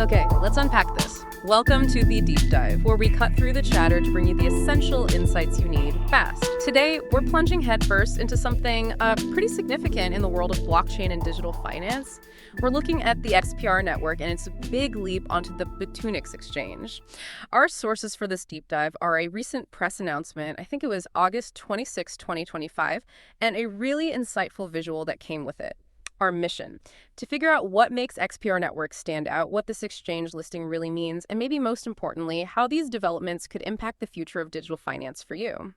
Okay, let's unpack this. Welcome to the Deep Dive, where we cut through the chatter to bring you the essential insights you need fast. Today, we're plunging headfirst into something pretty significant in the world of blockchain and digital finance. We're looking at the XPR network and its big leap onto the Bitunix Exchange. Our sources for this deep dive are a recent press announcement, I think it was August 26, 2025, and a really insightful visual that came with it. Our mission: to figure out what makes XPR Network stand out, what this exchange listing really means, and maybe most importantly, how these developments could impact the future of digital finance for you.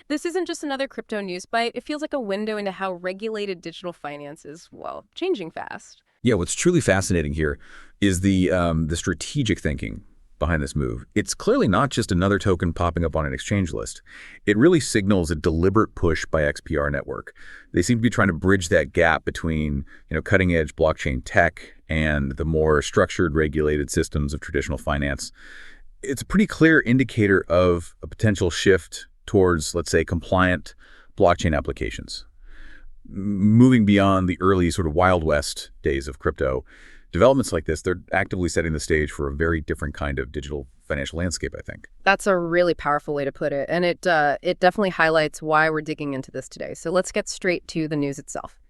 This isn't just another crypto news bite. It feels like a window into how regulated digital finance is, well, changing fast. Yeah, what's truly fascinating here is the strategic thinking behind this move. It's clearly not just another token popping up on an exchange list. It really signals a deliberate push by XPR Network. They seem to be trying to bridge that gap between, cutting-edge blockchain tech and the more structured, regulated systems of traditional finance. It's a pretty clear indicator of a potential shift towards, let's say, compliant blockchain applications. Moving beyond the early sort of Wild West days of crypto, developments like this, they're actively setting the stage for a very different kind of digital financial landscape, I think. That's a really powerful way to put it, and it definitely highlights why we're digging into this today. So let's get straight to the news itself.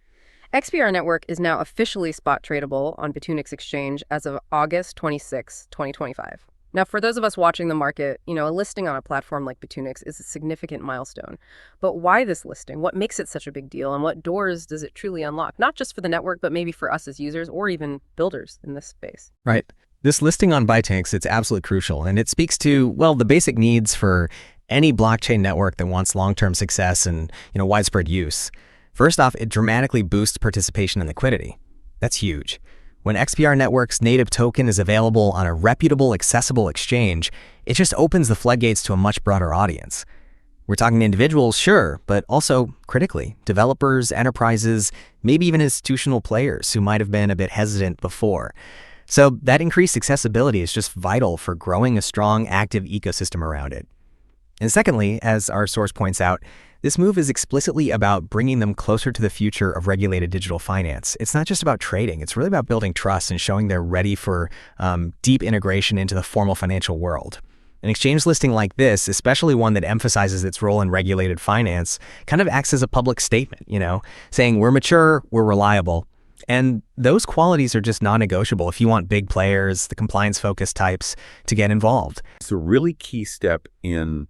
XPR Network is now officially spot tradable on Bitunix Exchange as of August 26, 2025. Now, for those of us watching the market, a listing on a platform like Bitunix is a significant milestone. But why this listing? What makes it such a big deal? And what doors does it truly unlock? Not just for the network, but maybe for us as users or even builders in this space. Right. This listing on Bitunix, it's absolutely crucial. And it speaks to, well, the basic needs for any blockchain network that wants long-term success and, widespread use. First off, it dramatically boosts participation and liquidity. That's huge. When XPR Network's native token is available on a reputable, accessible exchange, it just opens the floodgates to a much broader audience. We're talking individuals, sure, but also, critically, developers, enterprises, maybe even institutional players who might have been a bit hesitant before. So that increased accessibility is just vital for growing a strong, active ecosystem around it. And secondly, as our source points out, this move is explicitly about bringing them closer to the future of regulated digital finance. It's not just about trading. It's really about building trust and showing they're ready for deep integration into the formal financial world. An exchange listing like this, especially one that emphasizes its role in regulated finance, kind of acts as a public statement, saying we're mature, we're reliable. And those qualities are just non-negotiable if you want big players, the compliance-focused types, to get involved. It's a really key step in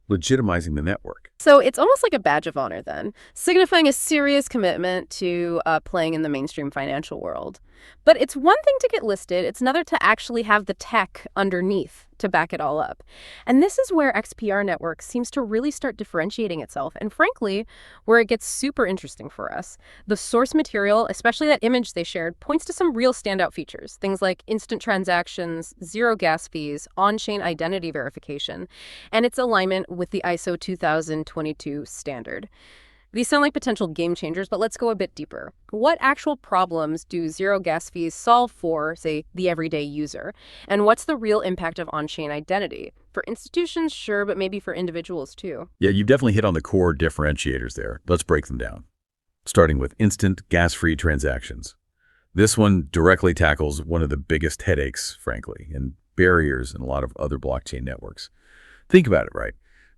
legitimizing the network. So it's almost like a badge of honor then, signifying a serious commitment to playing in the mainstream financial world. But it's one thing to get listed, it's another to actually have the tech underneath to back it all up. And this is where XPR Network seems to really start differentiating itself, and frankly, where it gets super interesting for us. The source material, especially that image they shared, points to some real standout features, things like instant transactions, zero gas fees, on-chain identity verification, and its alignment with the ISO 2022 standard. These sound like potential game changers, but let's go a bit deeper. What actual problems do zero gas fees solve for, say, the everyday user? And what's the real impact of on-chain identity? For institutions, sure, but maybe for individuals too. Yeah, you've definitely hit on the core differentiators there. Let's break them down. Starting with instant gas-free transactions. This one directly tackles one of the biggest headaches, frankly, and barriers in a lot of other blockchain networks. Think about it, right?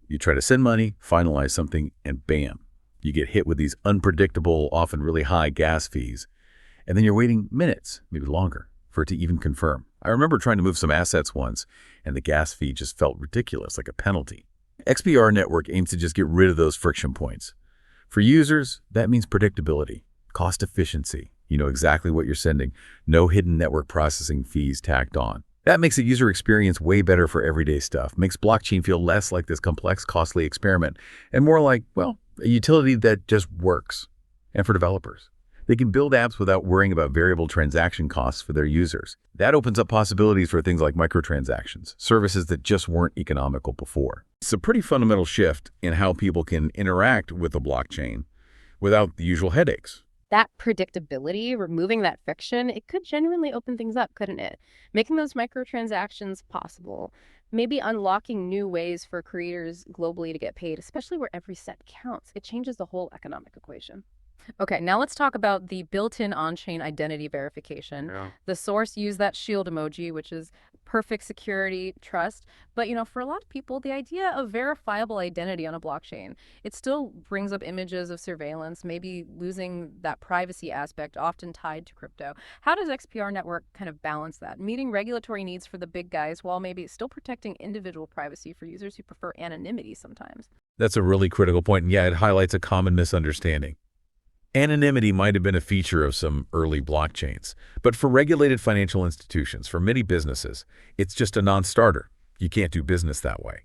You try to send money, finalize something, and bam. You get hit with these unpredictable, often really high gas fees, and then you're waiting minutes, maybe longer, for it to even confirm. I remember trying to move some assets once, and the gas fee just felt ridiculous, like a penalty. XPR Network aims to just get rid of those friction points. For users, that means predictability, cost efficiency. You know exactly what you're sending, no hidden network processing fees tacked on. That makes the user experience way better for everyday stuff, makes blockchain feel less like this complex, costly experiment, and more like, well, a utility that just works. And for developers, they can build apps without worrying about variable transaction costs for their users. That opens up possibilities for things like microtransactions, services that just weren't economical before. It's a pretty fundamental shift in how people can interact with the blockchain without the usual headaches. That predictability, removing that friction, it could genuinely open things up, couldn't it? Making those microtransactions possible, maybe unlocking new ways for creators globally to get paid, especially where every cent counts. It changes the whole economic equation. Okay, now let's talk about the built-in on-chain identity verification. Yeah. The source used that shield emoji, which is perfect security, trust. But, for a lot of people, the idea of verifiable identity on a blockchain, it still brings up images of surveillance, maybe losing that privacy aspect often tied to crypto. How does XPR Network kind of balance that, meeting regulatory needs for the big guys while maybe still protecting individual privacy for users who prefer anonymity sometimes? That's a really critical point, and yeah, it highlights a common misunderstanding. Anonymity might have been a feature of some early blockchains, but for regulated financial institutions, for many businesses, it's just a non-starter. You can't do business that way.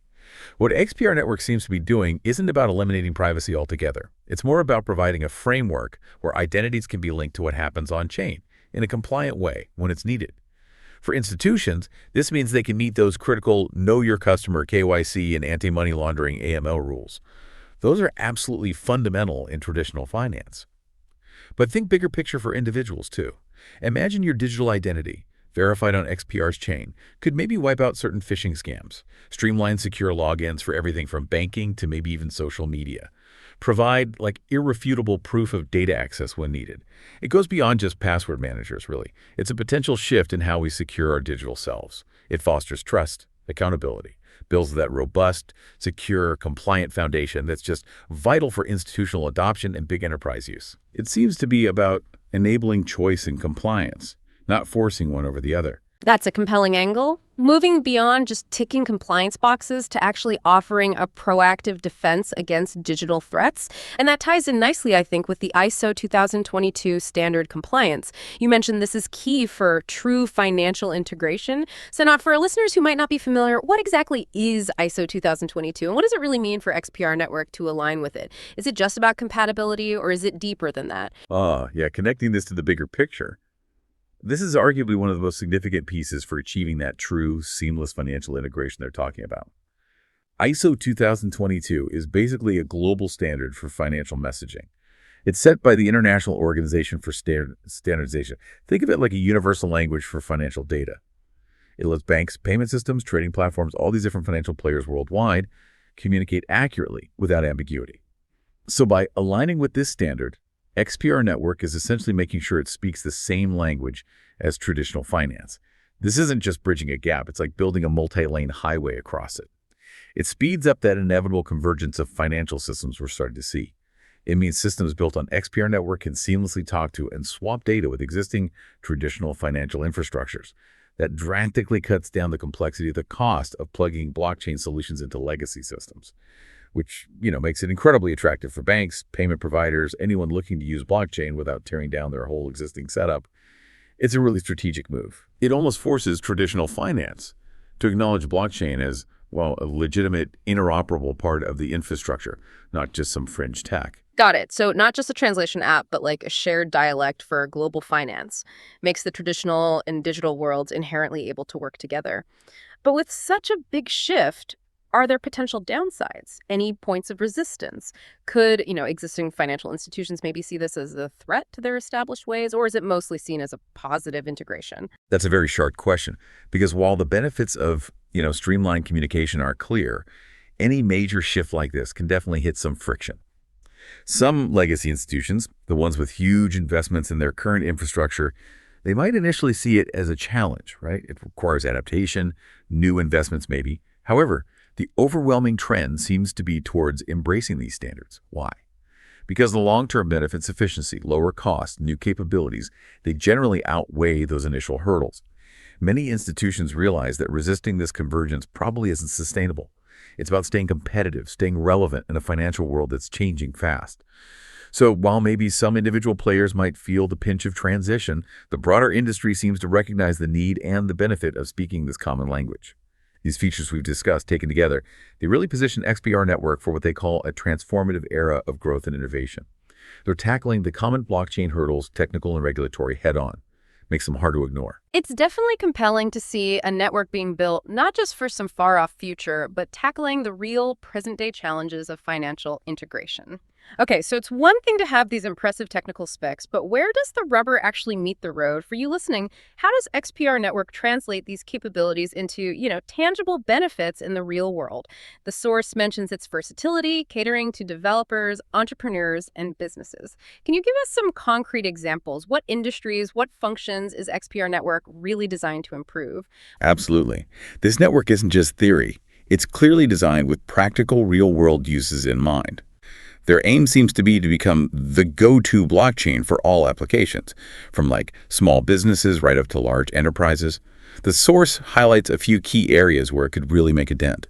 What XPR Network seems to be doing isn't about eliminating privacy altogether. It's more about providing a framework where identities can be linked to what happens on-chain in a compliant way when it's needed. For institutions, this means they can meet those critical Know Your Customer KYC and anti-money laundering AML rules. Those are absolutely fundamental in traditional finance. But think bigger picture for individuals, too. Imagine your digital identity, verified on XPR's chain, could maybe wipe out certain phishing scams, streamline secure logins for everything from banking to maybe even social media, provide irrefutable proof of data access when needed. It goes beyond just password managers, really. It's a potential shift in how we secure our digital selves. It fosters trust, accountability, builds that robust, secure, compliant foundation that's just vital for institutional adoption and big enterprise use. It seems to be about enabling choice and compliance, not forcing one over the other. That's a compelling angle, moving beyond just ticking compliance boxes to actually offering a proactive defense against digital threats. And that ties in nicely, I think, with the ISO 2022 standard compliance. You mentioned this is key for true financial integration. So now for our listeners who might not be familiar, what exactly is ISO 2022 and what does it really mean for XPR Network to align with it? Is it just about compatibility or is it deeper than that? Yeah, connecting this to the bigger picture. This is arguably one of the most significant pieces for achieving that true, seamless financial integration they're talking about. ISO 2022 is basically a global standard for financial messaging. It's set by the International Organization for Standardization. Think of it like a universal language for financial data. It lets banks, payment systems, trading platforms, all these different financial players worldwide communicate accurately without ambiguity. So by aligning with this standard, XPR Network is essentially making sure it speaks the same language as traditional finance. This isn't just bridging a gap, it's like building a multi-lane highway across it. It speeds up that inevitable convergence of financial systems we're starting to see. It means systems built on XPR Network can seamlessly talk to and swap data with existing traditional financial infrastructures. That drastically cuts down the complexity of the cost of plugging blockchain solutions into legacy systems, which, makes it incredibly attractive for banks, payment providers, anyone looking to use blockchain without tearing down their whole existing setup. It's a really strategic move. It almost forces traditional finance to acknowledge blockchain as, a legitimate, interoperable part of the infrastructure, not just some fringe tech. Got it. So not just a translation app, but like a shared dialect for global finance makes the traditional and digital worlds inherently able to work together. But with such a big shift, are there potential downsides? Any points of resistance? Could, existing financial institutions maybe see this as a threat to their established ways, or is it mostly seen as a positive integration? That's a very sharp question, because while the benefits of, streamlined communication are clear, any major shift like this can definitely hit some friction. Some legacy institutions, the ones with huge investments in their current infrastructure, they might initially see it as a challenge, right? It requires adaptation, new investments maybe. However, the overwhelming trend seems to be towards embracing these standards. Why? Because the long-term benefits, efficiency, lower cost, new capabilities, they generally outweigh those initial hurdles. Many institutions realize that resisting this convergence probably isn't sustainable. It's about staying competitive, staying relevant in a financial world that's changing fast. So while maybe some individual players might feel the pinch of transition, the broader industry seems to recognize the need and the benefit of speaking this common language. These features we've discussed, taken together, they really position XPR Network for what they call a transformative era of growth and innovation. They're tackling the common blockchain hurdles, technical and regulatory, head-on. Makes them hard to ignore. It's definitely compelling to see a network being built not just for some far-off future, but tackling the real present-day challenges of financial integration. Okay, so it's one thing to have these impressive technical specs, but where does the rubber actually meet the road? For you listening, how does XPR Network translate these capabilities into, tangible benefits in the real world? The source mentions its versatility, catering to developers, entrepreneurs, and businesses. Can you give us some concrete examples? What industries, what functions is XPR Network really designed to improve? Absolutely. This network isn't just theory. It's clearly designed with practical real-world uses in mind. Their aim seems to be to become the go-to blockchain for all applications, from like small businesses right up to large enterprises. The source highlights a few key areas where it could really make a dent.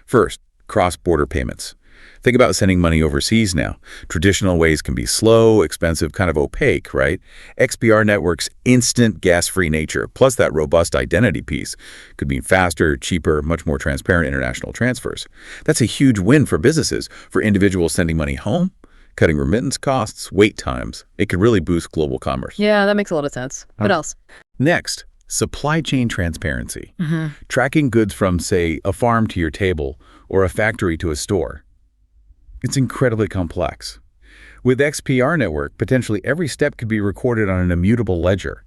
First, cross-border payments. Think about sending money overseas now. Traditional ways can be slow, expensive, kind of opaque, right? XPR Network's instant gas-free nature, plus that robust identity piece, could mean faster, cheaper, much more transparent international transfers. That's a huge win for businesses, for individuals sending money home, cutting remittance costs, wait times. It could really boost global commerce. Yeah, that makes a lot of sense. What else? Next, supply chain transparency. Tracking goods from, say, a farm to your table or a factory to a store. It's incredibly complex. With XPR Network, potentially every step could be recorded on an immutable ledger.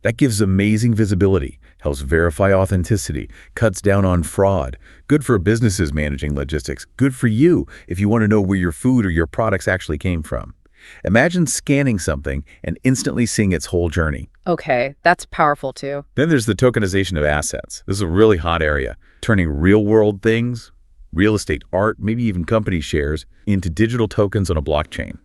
That gives amazing visibility, helps verify authenticity, cuts down on fraud. Good for businesses managing logistics. Good for you if you want to know where your food or your products actually came from. Imagine scanning something and instantly seeing its whole journey. Okay, that's powerful too. Then there's the tokenization of assets. This is a really hot area, turning real-world things, real estate, art, maybe even company shares, into digital tokens on a blockchain.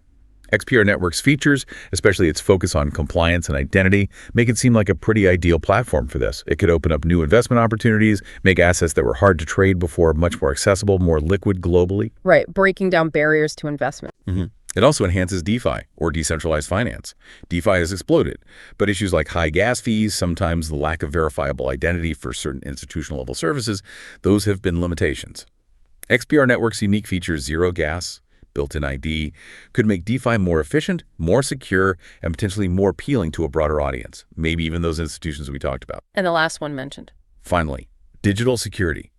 XPR Network's features, especially its focus on compliance and identity, make it seem like a pretty ideal platform for this. It could open up new investment opportunities, make assets that were hard to trade before much more accessible, more liquid globally. Right, breaking down barriers to investment. It also enhances DeFi, or decentralized finance. DeFi has exploded, but issues like high gas fees, sometimes the lack of verifiable identity for certain institutional-level services, those have been limitations. XPR Network's unique features, zero gas, built-in ID, could make DeFi more efficient, more secure, and potentially more appealing to a broader audience, maybe even those institutions we talked about. And the last one mentioned. Finally, digital security.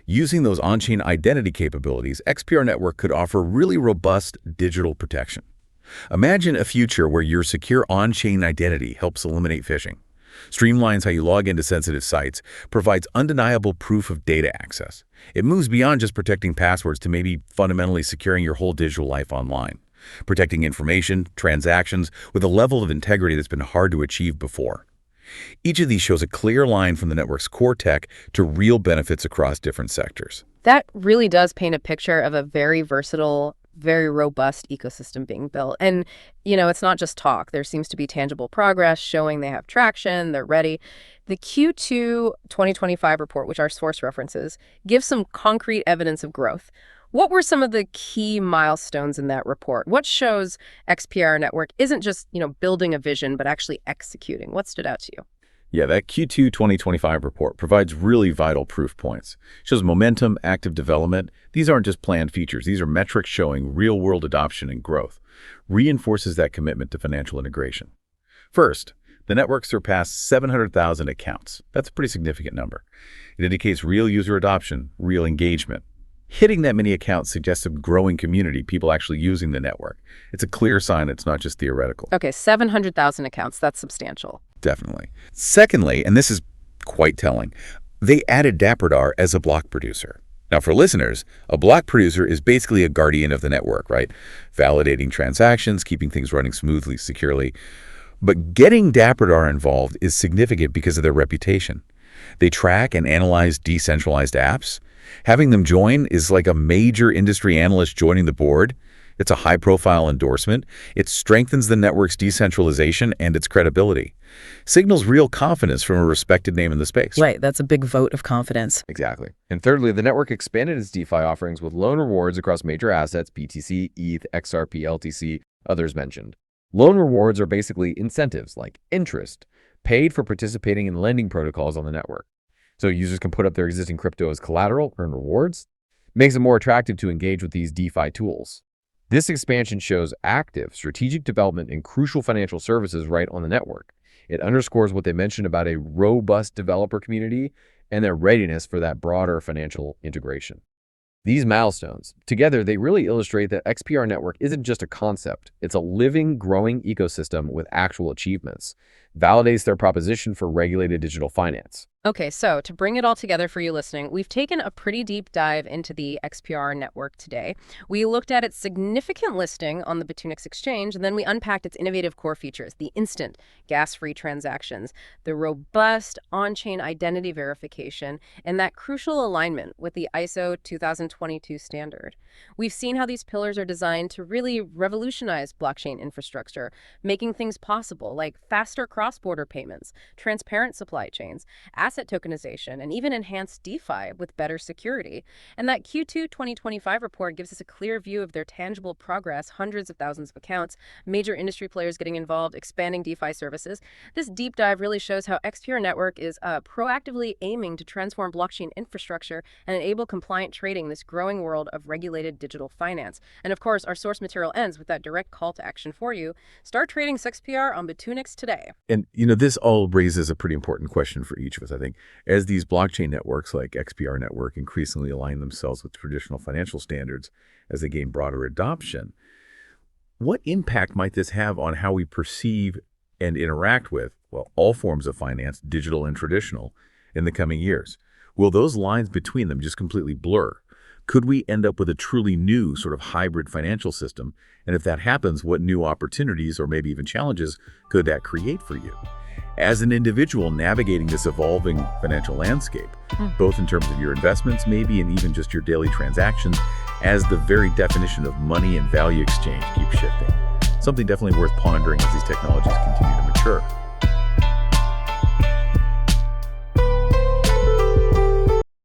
Using those on-chain identity capabilities, XPR Network could offer really robust digital protection. Imagine a future where your secure on-chain identity helps eliminate phishing, streamlines how you log into sensitive sites, provides undeniable proof of data access. It moves beyond just protecting passwords to maybe fundamentally securing your whole digital life online, protecting information, transactions, with a level of integrity that's been hard to achieve before. Each of these shows a clear line from the network's core tech to real benefits across different sectors. That really does paint a picture of a very versatile, very robust ecosystem being built. And, it's not just talk. There seems to be tangible progress showing they have traction, they're ready. The Q2 2025 report, which our source references, gives some concrete evidence of growth. What were some of the key milestones in that report? What shows XPR Network isn't just, building a vision, but actually executing? What stood out to you? Yeah, that Q2 2025 report provides really vital proof points. It shows momentum, active development. These aren't just planned features. These are metrics showing real-world adoption and growth. Reinforces that commitment to financial integration. First, the network surpassed 700,000 accounts. That's a pretty significant number. It indicates real user adoption, real engagement. Hitting that many accounts suggests a growing community, people actually using the network. It's a clear sign it's not just theoretical. Okay, 700,000 accounts. That's substantial. Definitely. Secondly, and this is quite telling, they added Daprdar as a block producer. Now, for listeners, a block producer is basically a guardian of the network, right? Validating transactions, keeping things running smoothly, securely. But getting Daprdar involved is significant because of their reputation. They track and analyze decentralized apps. Having them join is like a major industry analyst joining the board. It's a high-profile endorsement. It strengthens the network's decentralization and its credibility. Signals real confidence from a respected name in the space. Right, that's a big vote of confidence. Exactly. And thirdly, the network expanded its DeFi offerings with loan rewards across major assets, BTC, ETH, XRP, LTC, others mentioned. Loan rewards are basically incentives like interest, paid for participating in lending protocols on the network. So users can put up their existing crypto as collateral, earn rewards. Makes it more attractive to engage with these DeFi tools. This expansion shows active strategic development in crucial financial services right on the network. It underscores what they mentioned about a robust developer community and their readiness for that broader financial integration. These milestones, together, they really illustrate that XPR Network isn't just a concept. It's a living, growing ecosystem with actual achievements. Validates their proposition for regulated digital finance. Okay, so to bring it all together for you listening, we've taken a pretty deep dive into the XPR network today. We looked at its significant listing on the Bitunix Exchange, and then we unpacked its innovative core features, the instant gas-free transactions, the robust on-chain identity verification, and that crucial alignment with the ISO 2022 standard. We've seen how these pillars are designed to really revolutionize blockchain infrastructure, making things possible like faster cross-border payments, transparent supply chains, asset tokenization, and even enhanced DeFi with better security. And that Q2 2025 report gives us a clear view of their tangible progress, hundreds of thousands of accounts, major industry players getting involved, expanding DeFi services. This deep dive really shows how XPR Network is proactively aiming to transform blockchain infrastructure and enable compliant trading in this growing world of regulated digital finance. And of course, our source material ends with that direct call to action for you. Start trading XPR on Bitunix today. And, this all raises a pretty important question for each of us, I think. As these blockchain networks like XPR Network increasingly align themselves with traditional financial standards as they gain broader adoption, what impact might this have on how we perceive and interact with, well, all forms of finance, digital and traditional, in the coming years? Will those lines between them just completely blur? Could we end up with a truly new sort of hybrid financial system? And if that happens, what new opportunities or maybe even challenges could that create for you? As an individual navigating this evolving financial landscape, both in terms of your investments maybe and even just your daily transactions, as the very definition of money and value exchange keeps shifting. Something definitely worth pondering as these technologies continue to mature.